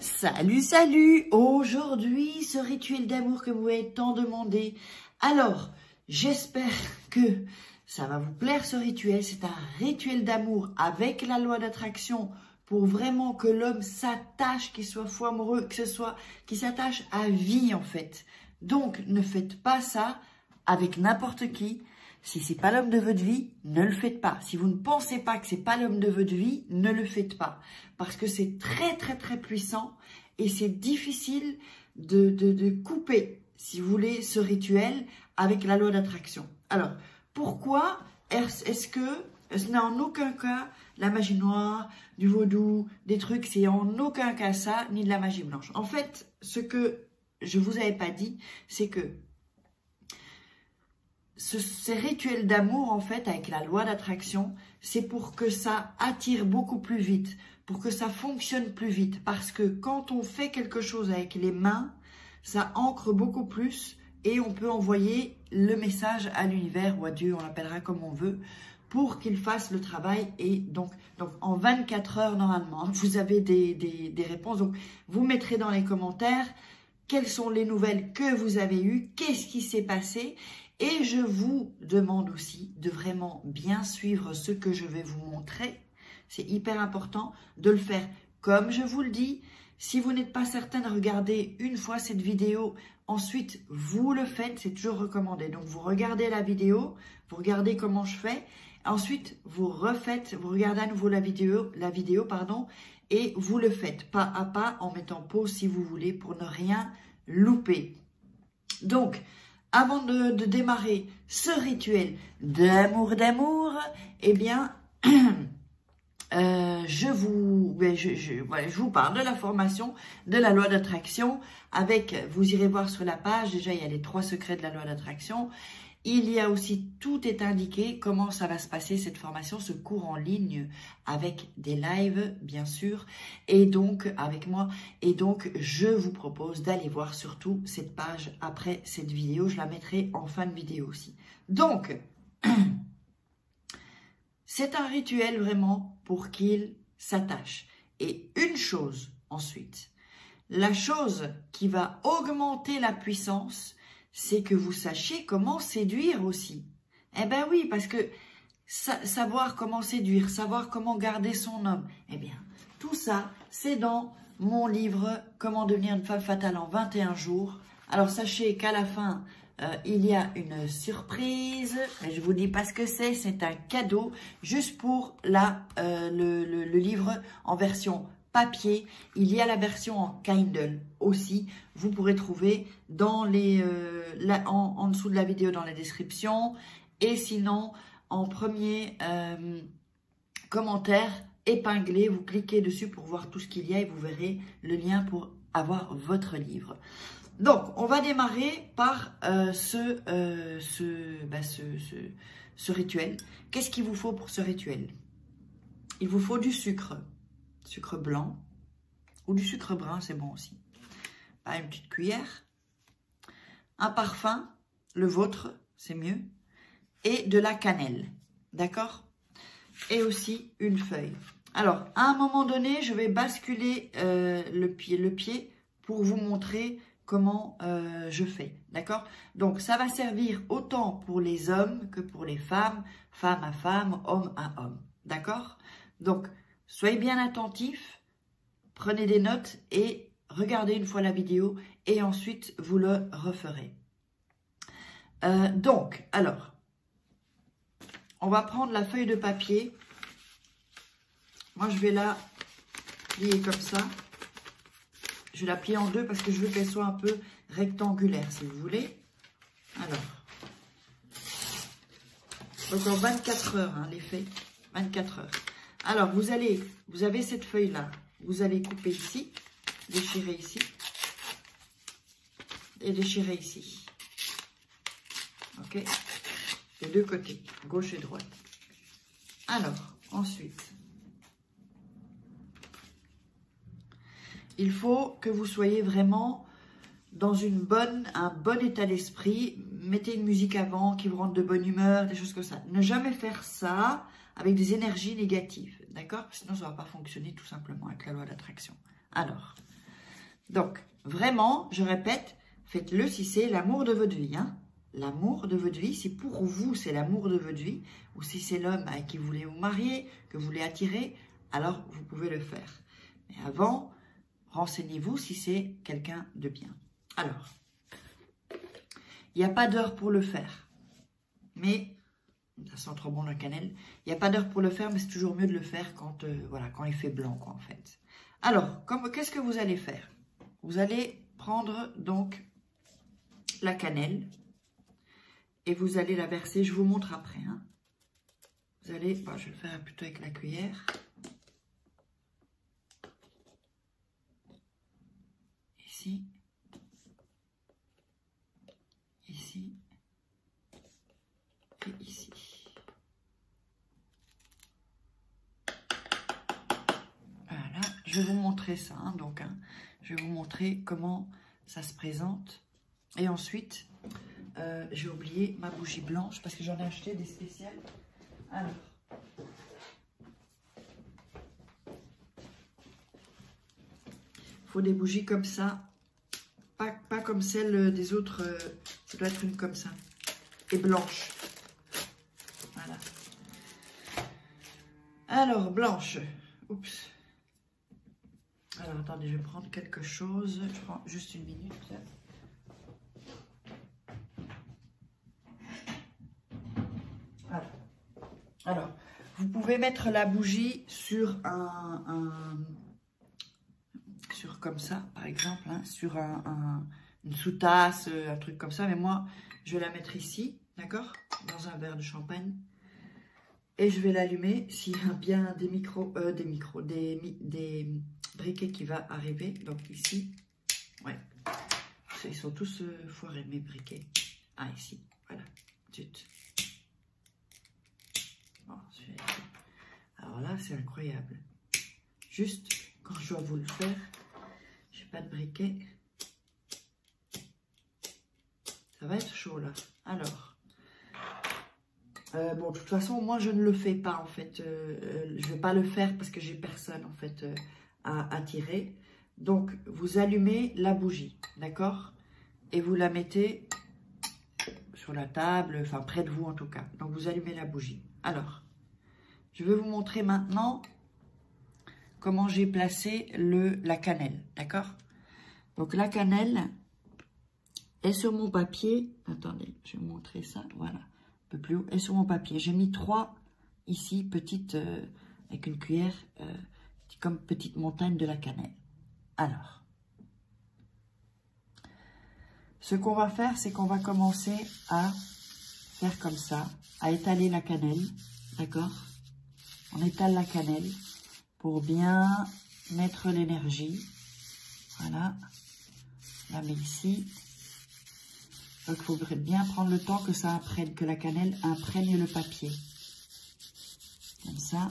Salut, salut! Aujourd'hui, ce rituel d'amour que vous m'avez tant demandé. Alors, j'espère que ça va vous plaire ce rituel. C'est un rituel d'amour avec la loi d'attraction pour vraiment que l'homme s'attache, qu'il soit fou amoureux, qu'il s'attache à vie en fait. Donc, ne faites pas ça avec n'importe qui. Si c'est pas l'homme de votre vie, ne le faites pas. Si vous ne pensez pas que c'est pas l'homme de votre vie, ne le faites pas. Parce que c'est très puissant et c'est difficile de couper, si vous voulez, ce rituel avec la loi d'attraction. Alors, pourquoi est-ce que ce n'est en aucun cas la magie noire, du vaudou, des trucs, c'est en aucun cas ça, ni de la magie blanche. En fait, ce que je vous avais pas dit, c'est que ces rituels d'amour, en fait, avec la loi d'attraction, c'est pour que ça attire beaucoup plus vite, pour que ça fonctionne plus vite. Parce que quand on fait quelque chose avec les mains, ça ancre beaucoup plus et on peut envoyer le message à l'univers ou à Dieu, on l'appellera comme on veut, pour qu'il fasse le travail. Et donc en 24 heures, normalement, vous avez des réponses. Donc, vous mettrez dans les commentaires quelles sont les nouvelles que vous avez eues, qu'est-ce qui s'est passé. Et je vous demande aussi de vraiment bien suivre ce que je vais vous montrer. C'est hyper important de le faire comme je vous le dis. Si vous n'êtes pas certain de regarder une fois cette vidéo, ensuite vous le faites, c'est toujours recommandé. Donc vous regardez la vidéo, vous regardez comment je fais. Ensuite vous refaites, vous regardez à nouveau la vidéo, et vous le faites pas à pas en mettant pause si vous voulez pour ne rien louper. Donc, avant de démarrer ce rituel d'amour, eh bien, je vous parle de la formation de la loi d'attraction. Vous irez voir sur la page, déjà il y a les 3 secrets de la loi d'attraction. Il y a aussi, tout est indiqué, comment ça va se passer cette formation, ce cours en ligne avec des lives, bien sûr, et donc avec moi. Et donc, je vous propose d'aller voir surtout cette page après cette vidéo. Je la mettrai en fin de vidéo aussi. Donc, c'est un rituel vraiment pour qu'il s'attache. Et une chose ensuite, la chose qui va augmenter la puissance, c'est que vous sachiez comment séduire aussi. Eh bien oui, parce que savoir comment séduire, savoir comment garder son homme, eh bien, tout ça, c'est dans mon livre « Comment devenir une femme fatale en 21 jours ». Alors, sachez qu'à la fin, il y a une surprise, mais je ne vous dis pas ce que c'est un cadeau, juste pour le livre en version papier. Il y a la version en Kindle aussi. Vous pourrez trouver dans en dessous de la vidéo dans la description. Et sinon, en premier commentaire épinglé, vous cliquez dessus pour voir tout ce qu'il y a et vous verrez le lien pour avoir votre livre. Donc, on va démarrer par ce rituel. Qu'est-ce qu'il vous faut pour ce rituel? Il vous faut du sucre blanc ou du sucre brun, c'est bon aussi. Une petite cuillère, un parfum, le vôtre, c'est mieux, et de la cannelle, d'accord? Et aussi une feuille. Alors, à un moment donné, je vais basculer le pied pour vous montrer comment je fais, d'accord? Donc, ça va servir autant pour les hommes que pour les femmes, femme à femme, homme à homme, d'accord? Donc, soyez bien attentifs, prenez des notes et regardez une fois la vidéo et ensuite vous le referez. Donc, alors, on va prendre la feuille de papier. Moi, je vais la plier comme ça. Je vais la plier en deux parce que je veux qu'elle soit un peu rectangulaire, si vous voulez. Alors, donc en 24 heures, hein, l'effet, 24 heures. Alors, vous avez cette feuille-là, vous allez couper ici, déchirer ici, et déchirer ici. Ok? Les deux côtés, gauche et droite. Alors, ensuite, il faut que vous soyez vraiment dans un bon état d'esprit. Mettez une musique avant qui vous rende de bonne humeur, des choses comme ça. Ne jamais faire ça avec des énergies négatives, d'accord? Sinon, ça ne va pas fonctionner tout simplement avec la loi d'attraction. Alors, Donc, vraiment, je répète, faites-le si c'est l'amour de votre vie. Hein. L'amour de votre vie, si pour vous, c'est l'amour de votre vie, ou si c'est l'homme avec qui vous voulez vous marier, que vous voulez attirer, alors vous pouvez le faire. Mais avant, renseignez-vous si c'est quelqu'un de bien. Alors, il n'y a pas d'heure pour le faire. Mais, ça sent trop bon la cannelle. Il n'y a pas d'heure pour le faire, mais c'est toujours mieux de le faire quand, voilà, quand il fait blanc, quoi, en fait. Alors, qu'est-ce que vous allez faire? Vous allez prendre donc la cannelle et vous allez la verser. Je vous montre après. Hein. Vous allez, je vais le faire plutôt avec la cuillère. Ici. Ici. Et ici. Voilà, je vais vous montrer ça. Hein, donc, hein, je vais vous montrer comment ça se présente. Et ensuite, j'ai oublié ma bougie blanche parce que j'en ai acheté des spéciales. Alors, il faut des bougies comme ça. Pas comme celle des autres. Ça doit être une comme ça. Et blanche. Voilà. Alors, blanche. Oups. Alors, attendez, je vais prendre quelque chose. Je prends juste une minute. Voilà. Alors, vous pouvez mettre la bougie sur sur comme ça, par exemple, hein, sur une sous-tasse, un truc comme ça. Mais moi, je vais la mettre ici, d'accord, dans un verre de champagne. Et je vais l'allumer s'il y a bien des briquets qui va arriver. Donc ici, ouais, ils sont tous foirés mes briquets. Ah, ici, voilà, zut. Bon, alors là, c'est incroyable. Juste quand je dois vous le faire, j'ai pas de briquet. Ça va être chaud là. Alors, bon, de toute façon, moi je ne le fais pas en fait. Je vais pas le faire parce que j'ai personne en fait à tirer. Donc, vous allumez la bougie, d'accord? Et vous la mettez sur la table, enfin près de vous en tout cas. Donc, vous allumez la bougie. Alors, je vais vous montrer maintenant comment j'ai placé la cannelle, d'accord? Donc, la cannelle est sur mon papier. Attendez, je vais vous montrer ça, voilà. Un peu plus haut, est sur mon papier. J'ai mis 3 ici, petites, avec une cuillère, comme petite montagne de la cannelle. Alors, ce qu'on va faire, c'est qu'on va commencer à faire comme ça, à étaler la cannelle, d'accord? On étale la cannelle pour bien mettre l'énergie. Voilà, je la mets ici. Donc, il faut bien prendre le temps que ça imprègne, que la cannelle imprègne le papier. Comme ça.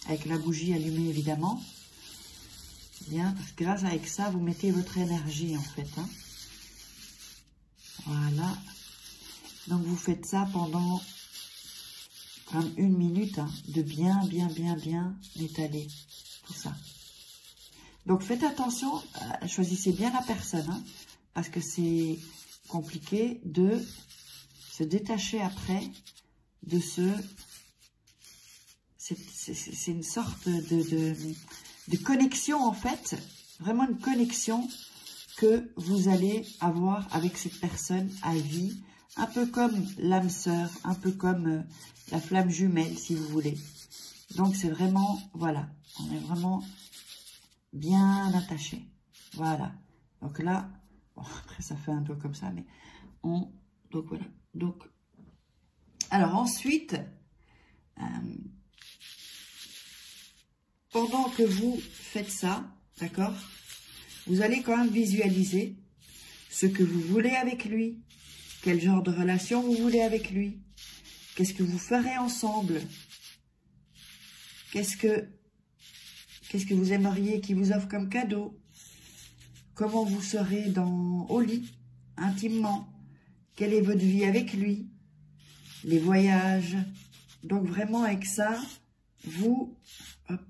Avec la bougie allumée, évidemment. Bien, parce que grâce avec ça, vous mettez votre énergie, en fait. Hein. Voilà. Donc, vous faites ça pendant comme 1 minute, hein, de bien étaler tout ça. Donc, faites attention, choisissez bien la personne, hein, parce que c'est compliqué de se détacher après de c'est une sorte de connexion, en fait, vraiment une connexion que vous allez avoir avec cette personne à vie, un peu comme l'âme sœur, un peu comme la flamme jumelle, si vous voulez. Donc, c'est vraiment, voilà, on est vraiment bien attaché. Voilà. Donc là, bon, après, ça fait un doigt comme ça, mais donc voilà. Donc, alors ensuite, pendant que vous faites ça, d'accord, vous allez quand même visualiser ce que vous voulez avec lui, quel genre de relation vous voulez avec lui, qu'est-ce que vous ferez ensemble, qu'est-ce que vous aimeriez qu'il vous offre comme cadeau, comment vous serez au lit, intimement, quelle est votre vie avec lui, les voyages. Donc vraiment avec ça, vous, hop,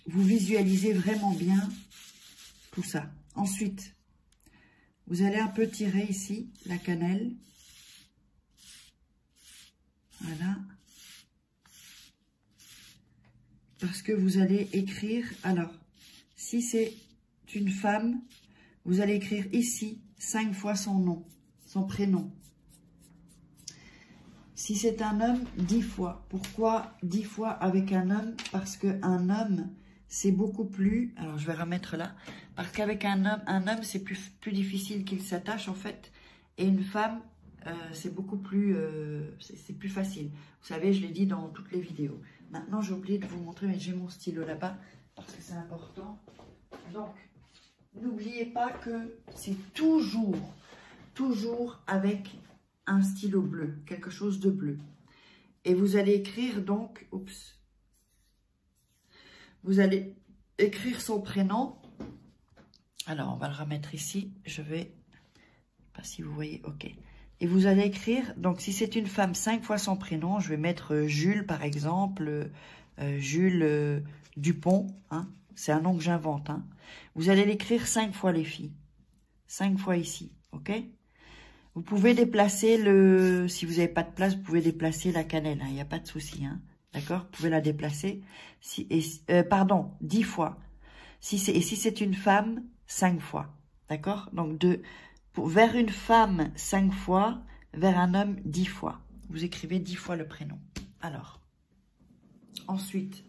vous visualisez vraiment bien tout ça. Ensuite, vous allez un peu tirer ici la cannelle. Voilà. Parce que vous allez écrire, alors, si c'est une femme, vous allez écrire ici 5 fois son nom, son prénom. Si c'est un homme, 10 fois. Pourquoi 10 fois avec un homme? Parce qu'un homme, c'est beaucoup plus... Alors, je vais remettre là. Parce qu'avec un homme c'est plus difficile qu'il s'attache, en fait. Et une femme, c'est beaucoup plus... c'est plus facile. Vous savez, je l'ai dit dans toutes les vidéos. Maintenant, j'ai oublié de vous montrer, mais j'ai mon stylo là-bas, parce que c'est important. Donc, n'oubliez pas que c'est toujours avec un stylo bleu, quelque chose de bleu. Et vous allez écrire donc, oups, vous allez écrire son prénom. Alors, on va le remettre ici. Je vais, pas si vous voyez, ok. Et vous allez écrire, donc si c'est une femme, 5 fois son prénom, je vais mettre Jules par exemple, Jules Dupont, hein, c'est un nom que j'invente. Hein. Vous allez l'écrire 5 fois les filles, 5 fois ici, ok? Vous pouvez déplacer si vous n'avez pas de place, vous pouvez déplacer la cannelle, il n'y a pas de souci, hein, d'accord? Vous pouvez la déplacer, pardon, 10 fois. Si c'est une femme, 5 fois, d'accord? Donc vers une femme 5 fois, vers un homme 10 fois. Vous écrivez 10 fois le prénom. Alors, ensuite,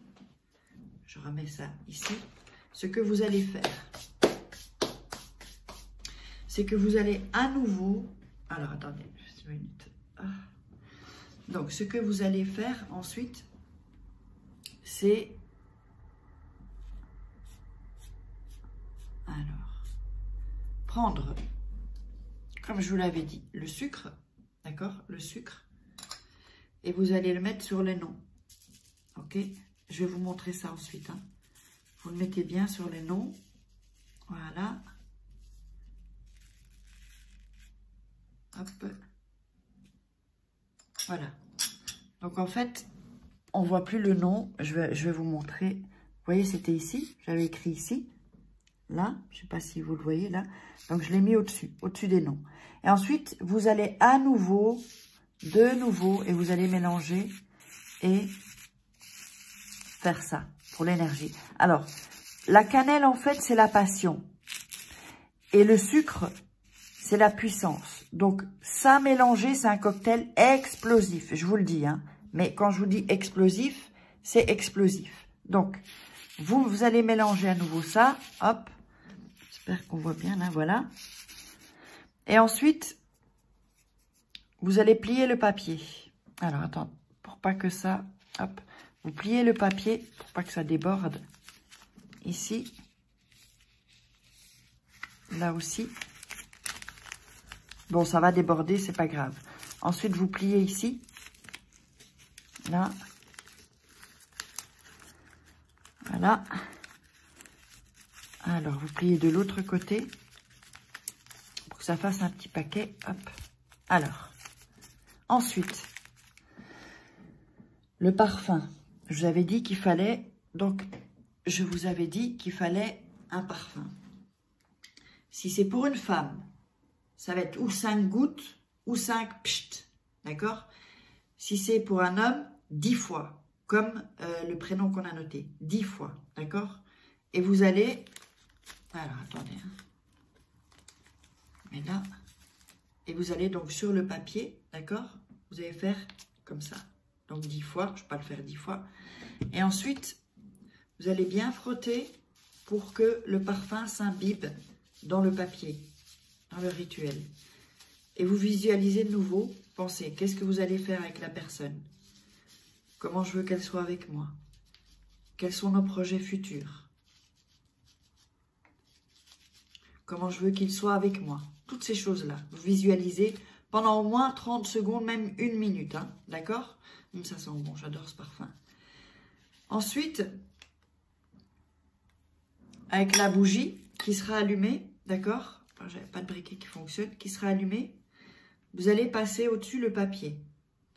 je remets ça ici. Ce que vous allez faire, c'est que vous allez à nouveau... Alors, attendez, juste une minute. Donc, ce que vous allez faire ensuite, c'est... Alors, prendre... Comme je vous l'avais dit, le sucre, d'accord? Le sucre. Et vous allez le mettre sur les noms. Ok? Je vais vous montrer ça ensuite. Hein. Vous le mettez bien sur les noms. Voilà. Hop. Voilà. Donc en fait, on ne voit plus le nom. Je vais vous montrer. Vous voyez, c'était ici. J'avais écrit ici. Là, je ne sais pas si vous le voyez là. Donc, je l'ai mis au-dessus des noms. Et ensuite, vous allez à nouveau, de nouveau, et vous allez mélanger et faire ça pour l'énergie. Alors, la cannelle, en fait, c'est la passion. Et le sucre, c'est la puissance. Donc, ça mélangé, c'est un cocktail explosif. Je vous le dis, hein. Mais quand je vous dis explosif, c'est explosif. Donc, vous allez mélanger à nouveau ça. Hop. J'espère qu'on voit bien là, voilà. Et ensuite, vous allez plier le papier. Alors, attends, pour pas que ça... Hop. Vous pliez le papier pour pas que ça déborde. Ici. Là aussi. Bon, ça va déborder, c'est pas grave. Ensuite, vous pliez ici. Là. Voilà. Alors, vous pliez de l'autre côté pour que ça fasse un petit paquet. Hop. Alors, ensuite, le parfum. Je vous avais dit qu'il fallait, donc, je vous avais dit qu'il fallait un parfum. Si c'est pour une femme, ça va être ou 5 gouttes ou 5 pcht. D'accord? Si c'est pour un homme, 10 fois. Comme le prénom qu'on a noté. 10 fois. D'accord? Et vous allez... Alors, attendez. Hein. Mais là... Et vous allez donc sur le papier, d'accord? Vous allez faire comme ça. Donc 10 fois. Je ne vais pas le faire 10 fois. Et ensuite, vous allez bien frotter pour que le parfum s'imbibe dans le papier, dans le rituel. Et vous visualisez de nouveau. Pensez, qu'est-ce que vous allez faire avec la personne? Comment je veux qu'elle soit avec moi? Quels sont nos projets futurs? Comment je veux qu'il soit avec moi? Toutes ces choses-là. Vous visualisez pendant au moins 30 secondes, même 1 minute. Hein, d'accord? Ça sent bon, j'adore ce parfum. Ensuite, avec la bougie qui sera allumée, d'accord? J'avais pas de briquet qui fonctionne, qui sera allumée. Vous allez passer au-dessus le papier.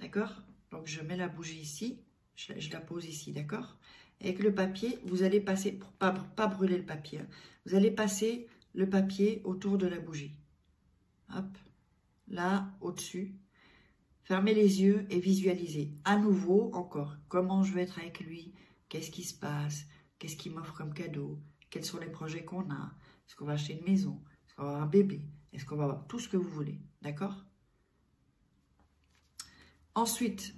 D'accord? Donc, je mets la bougie ici. Je la pose ici, d'accord? avec le papier, vous allez passer, pour pas brûler le papier, hein, vous allez passer le papier autour de la bougie. Hop, là, au-dessus. Fermez les yeux et visualisez. À nouveau, encore, comment je vais être avec lui, qu'est-ce qui se passe, qu'est-ce qu'il m'offre comme cadeau, quels sont les projets qu'on a, est-ce qu'on va acheter une maison, est-ce qu'on va avoir un bébé, est-ce qu'on va avoir tout ce que vous voulez, d'accord? Ensuite,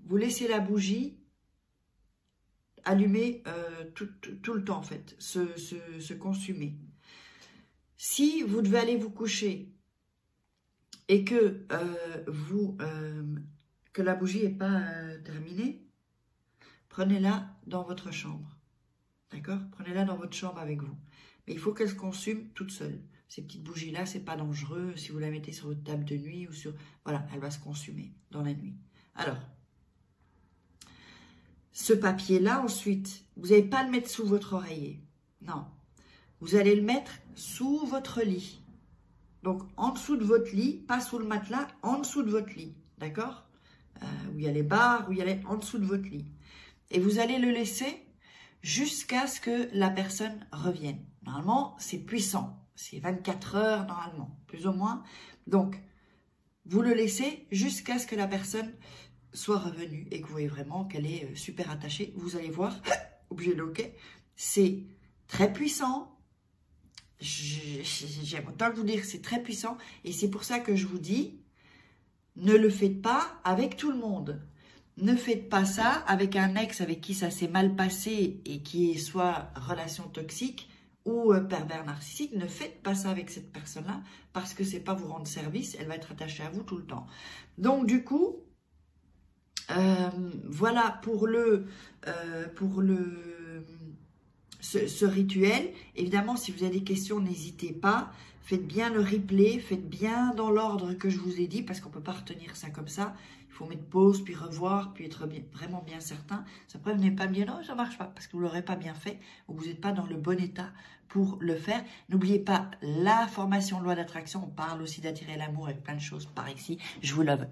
vous laissez la bougie allumée tout le temps, en fait, se consumer. Si vous devez aller vous coucher et que, que la bougie n'est pas terminée, prenez-la dans votre chambre. D'accord? Prenez-la dans votre chambre avec vous. Mais il faut qu'elle se consume toute seule. Ces petites bougies-là, c'est pas dangereux. Si vous la mettez sur votre table de nuit ou sur... Voilà, elle va se consumer dans la nuit. Alors, ce papier-là, ensuite, vous n'allez pas le mettre sous votre oreiller. Non. Vous allez le mettre sous votre lit. Donc, en dessous de votre lit, pas sous le matelas, en dessous de votre lit. D'accord? Où il y a les barres, où il y a les... en dessous de votre lit. Et vous allez le laisser jusqu'à ce que la personne revienne. Normalement, c'est puissant. C'est 24 heures, normalement, plus ou moins. Donc, vous le laissez jusqu'à ce que la personne soit revenue et que vous voyez vraiment qu'elle est super attachée. Vous allez voir, obligé de OK, c'est très puissant. J'aime autant vous dire, c'est très puissant. Et c'est pour ça que je vous dis, ne le faites pas avec tout le monde. Ne faites pas ça avec un ex avec qui ça s'est mal passé et qui est soit relation toxique ou pervers narcissique. Ne faites pas ça avec cette personne-là parce que c'est pas vous rendre service. Elle va être attachée à vous tout le temps. Donc du coup, voilà pour ce rituel. Évidemment, si vous avez des questions, n'hésitez pas. Faites bien le replay, faites bien dans l'ordre que je vous ai dit, parce qu'on ne peut pas retenir ça comme ça. Il faut mettre pause, puis revoir, puis être vraiment bien certain. Ça peut venir pas me dire non, ça ne marche pas, parce que vous ne l'aurez pas bien fait, ou vous n'êtes pas dans le bon état pour le faire. N'oubliez pas la formation loi d'attraction. On parle aussi d'attirer l'amour avec plein de choses par ici. Je vous love.